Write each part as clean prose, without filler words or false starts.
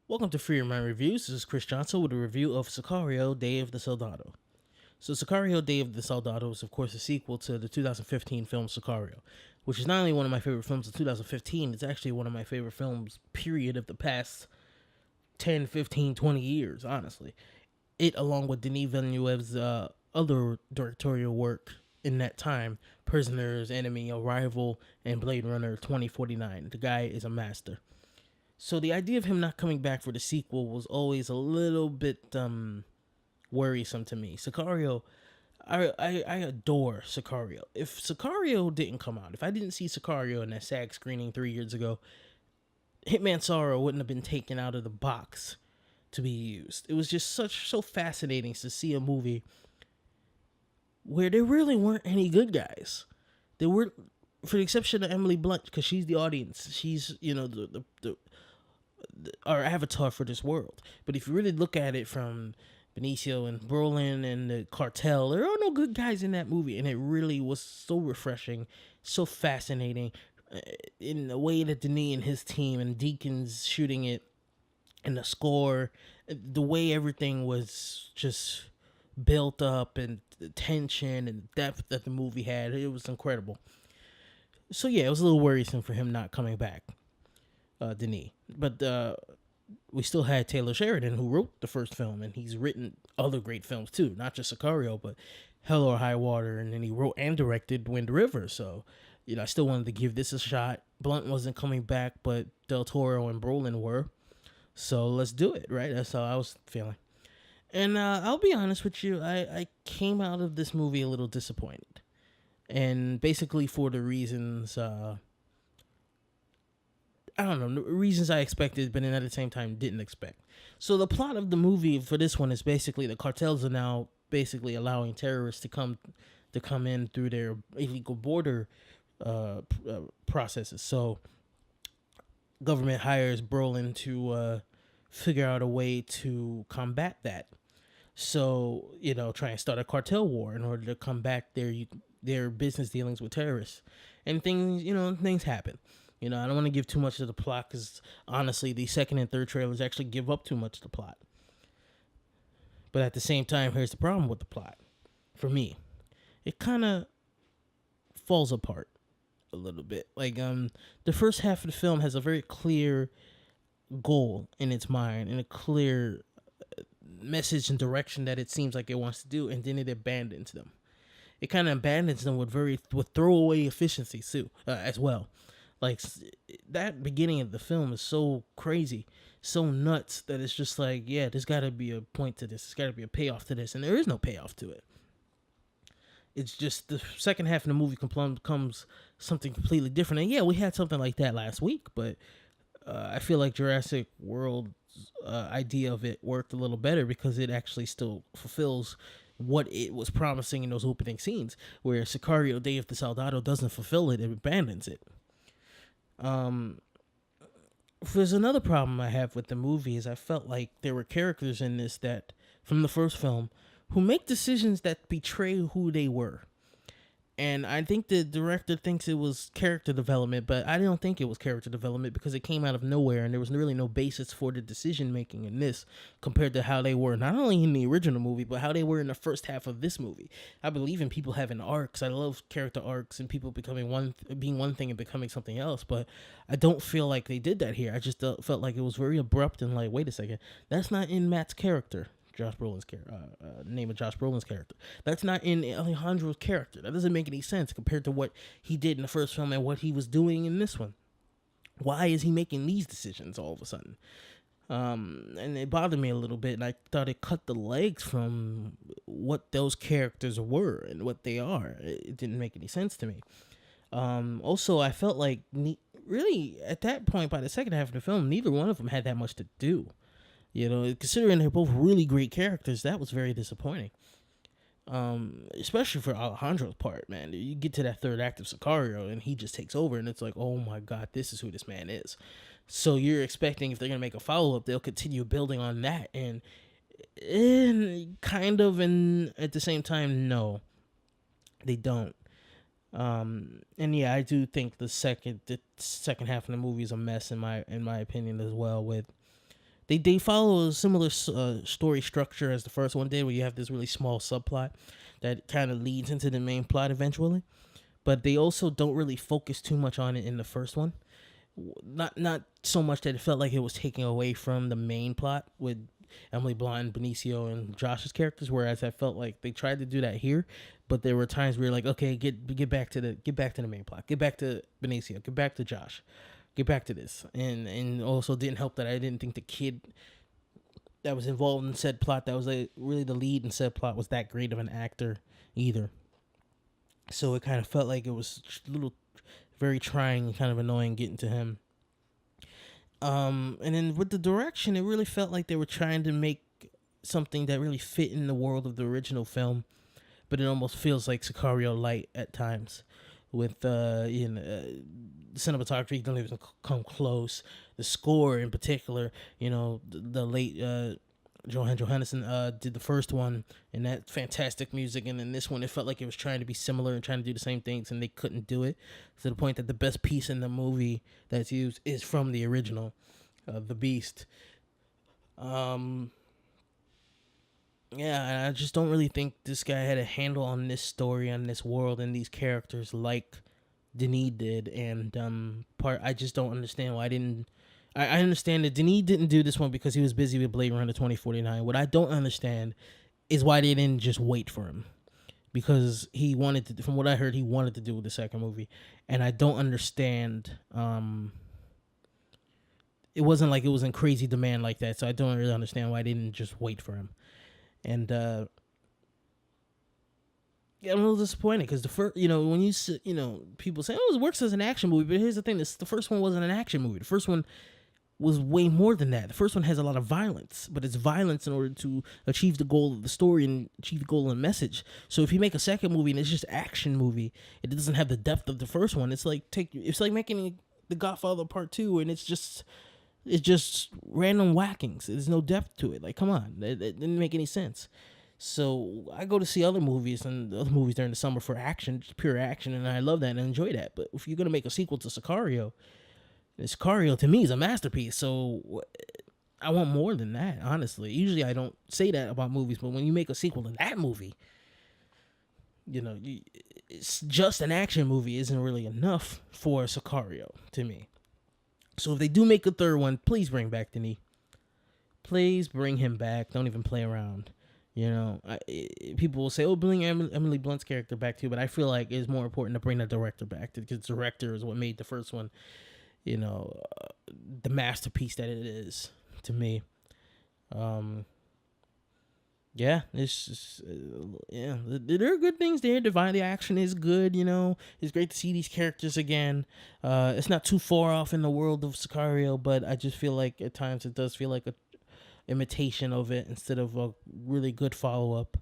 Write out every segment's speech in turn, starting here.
Welcome to Free Your Mind Reviews. This is Chris Johnson with a review of Sicario, Day of the Soldado. So, Sicario, Day of the Soldado is, of course, a sequel to the 2015 film Sicario, which is not only one of my favorite films of 2015, it's actually one of my favorite films, period, of the past 10, 15, 20 years, honestly. It, along with Denis Villeneuve's other directorial work in that time, Prisoners, Enemy, Arrival, and Blade Runner 2049. The guy is a master. So the idea of him not coming back for the sequel was always a little bit worrisome to me. Sicario, I adore Sicario. If Sicario didn't come out, if I didn't see Sicario in that SAG screening 3 years ago, Hitman Sorrow wouldn't have been taken out of the box to be used. It was just so fascinating to see a movie where there really weren't any good guys. There weren't, for the exception of Emily Blunt, because she's the audience. She's the our avatar for this world. But if you really look at it from Benicio and Brolin and the cartel, there are no good guys in that movie, and it really was so refreshing, so fascinating, in the way that Denis and his team and Deakins shooting it, and the score, the way everything was just built up, and the tension and depth that the movie had, it was incredible. So yeah, it was a little worrisome for him not coming back, Denis. But we still had Taylor Sheridan, who wrote the first film, and he's written other great films too, not just Sicario, but Hell or High Water, and then he wrote and directed Wind River. So, I still wanted to give this a shot. Blunt wasn't coming back, but Del Toro and Brolin were. So let's do it, right? That's how I was feeling. And I'll be honest with you, I came out of this movie a little disappointed. And basically for the reasons I don't know, reasons I expected, but then at the same time didn't expect. So the plot of the movie for this one is basically the cartels are now basically allowing terrorists to come in through their illegal border processes. So government hires Brolin to figure out a way to combat that. So try and start a cartel war in order to combat their business dealings with terrorists, and things happen. I don't want to give too much of the plot because honestly, the second and third trailers actually give up too much of the plot. But at the same time, here's the problem with the plot. For me, it kind of falls apart a little bit. Like the first half of the film has a very clear goal in its mind and a clear message and direction that it seems like it wants to do, and then it abandons them. It kind of abandons them with throwaway efficiency too, as well. Like that beginning of the film is so crazy, so nuts that it's just like, yeah, there's got to be a point to this. There's got to be a payoff to this, and there is no payoff to it. It's just the second half of the movie becomes something completely different. And yeah, we had something like that last week, but I feel like Jurassic World's idea of it worked a little better because it actually still fulfills what it was promising in those opening scenes, where Sicario, Day of the Soldado doesn't fulfill it, it abandons it. There's another problem I have with the movie is I felt like there were characters in this that, from the first film, who make decisions that betray who they were. And I think the director thinks it was character development, but I don't think it was character development because it came out of nowhere and there was really no basis for the decision making in this compared to how they were not only in the original movie, but how they were in the first half of this movie. I believe in people having arcs. I love character arcs and people being one thing and becoming something else, but I don't feel like they did that here. I just felt like it was very abrupt and like, wait a second, that's not in Matt's character. Josh Brolin's character, name of Josh Brolin's character. That's not in Alejandro's character. That doesn't make any sense compared to what he did in the first film and what he was doing in this one. Why is he making these decisions all of a sudden? And it bothered me a little bit, and I thought it cut the legs from what those characters were and what they are. It didn't make any sense to me. Also, I felt like really at that point, by the second half of the film, neither one of them had that much to do. Considering they're both really great characters, that was very disappointing. Especially for Alejandro's part, man. You get to that third act of Sicario, and he just takes over, and it's like, oh my god, this is who this man is. So you're expecting if they're gonna make a follow up, they'll continue building on that, and kind of, and at the same time, no, they don't. And yeah, I do think the second half of the movie is a mess in my opinion as well, with They follow a similar story structure as the first one did, where you have this really small subplot that kind of leads into the main plot eventually. But they also don't really focus too much on it in the first one. Not so much that it felt like it was taking away from the main plot with Emily Blunt, Benicio, and Josh's characters. Whereas I felt like they tried to do that here, but there were times where you're like, okay, get back to the main plot, get back to Benicio, get back to Josh, get back to this, and also didn't help that I didn't think the kid that was involved in said plot, that was like really the lead in said plot, was that great of an actor either. So it kind of felt like it was a little very trying and kind of annoying getting to him. And then with the direction, it really felt like they were trying to make something that really fit in the world of the original film, but it almost feels like Sicario light at times. With cinematography don't even come close. The score in particular, the late Johan Johannesson did the first one, and that fantastic music. And then this one, it felt like it was trying to be similar and trying to do the same things, and they couldn't do it, to the point that the best piece in the movie that's used is from the original, The Beast. Yeah, and I just don't really think this guy had a handle on this story, on this world, and these characters like Denis did. And I just don't understand why I didn't. I understand that Denis didn't do this one because he was busy with Blade Runner 2049. What I don't understand is why they didn't just wait for him, because he wanted to. From what I heard, he wanted to do the second movie, and I don't understand. It wasn't like it was in crazy demand like that, so I don't really understand why they didn't just wait for him. And yeah, I'm a little disappointed because the first, when people say, "Oh, it works as an action movie," but here's the thing: the first one wasn't an action movie. The first one was way more than that. The first one has a lot of violence, but it's violence in order to achieve the goal of the story and achieve the goal of the message. So if you make a second movie and it's just action movie, it doesn't have the depth of the first one. It's like making The Godfather Part 2, and it's just random whackings. There's no depth to it. Like, come on, it didn't make any sense. So I go to see other movies and other movies during the summer for action, just pure action, and I love that and I enjoy that. But if you're gonna make a sequel to Sicario, Sicario to me is a masterpiece. So I want more than that. Honestly, usually I don't say that about movies, but when you make a sequel to that movie, it's just an action movie isn't really enough for Sicario to me. So if they do make a third one, please bring back Denis. Please bring him back. Don't even play around. People will say, "Oh, bring Emily Blunt's character back too," but I feel like it's more important to bring the director back, because the director is what made the first one, the masterpiece that it is to me. Yeah, it's just, there are good things there. The action is good, It's great to see these characters again. It's not too far off in the world of Sicario, but I just feel like at times it does feel like a imitation of it instead of a really good follow-up.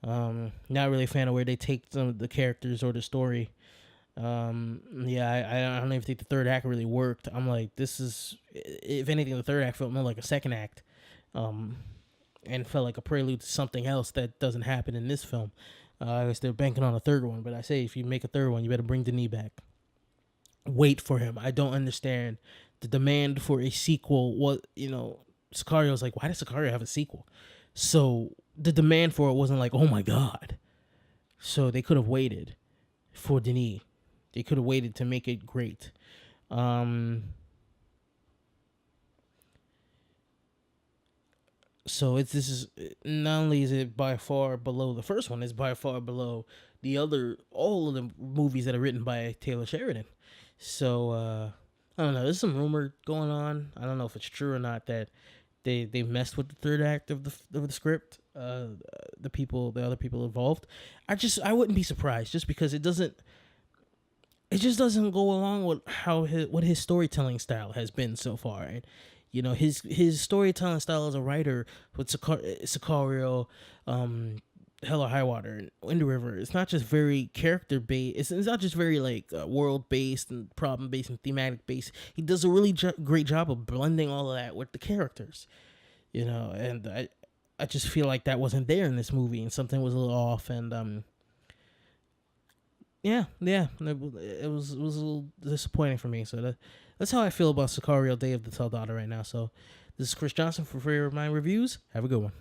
Not really a fan of where they take some of the characters or the story. I don't even think the third act really worked. I'm like, this is, if anything, the third act felt more like a second act. And felt like a prelude to something else that doesn't happen in this film. I guess they're banking on a third one, but I say if you make a third one, you better bring Denis back. Wait for him. I don't understand the demand for a sequel. Sicario's like, why does Sicario have a sequel? So the demand for it wasn't like, oh my God. So they could have waited for Denis. They could have waited to make it great. So this is not only is it by far below the first one, it's by far below all of the movies that are written by Taylor Sheridan. So I don't know. There's some rumor going on. I don't know if it's true or not that they messed with the third act of the script. The other people involved. I wouldn't be surprised, just because it just doesn't go along with what his storytelling style has been so far. And his storytelling style as a writer with Sicario, Hell or High Water, and Wind River, it's not just very character based. It's not just very like world based and problem based and thematic based. He does a really great job of blending all of that with the characters, And I just feel like that wasn't there in this movie, and something was a little off. And it was a little disappointing for me. So that's how I feel about Sicario: Day of the Soldado right now. So this is Chris Johnson for Free Mind Reviews. Have a good one.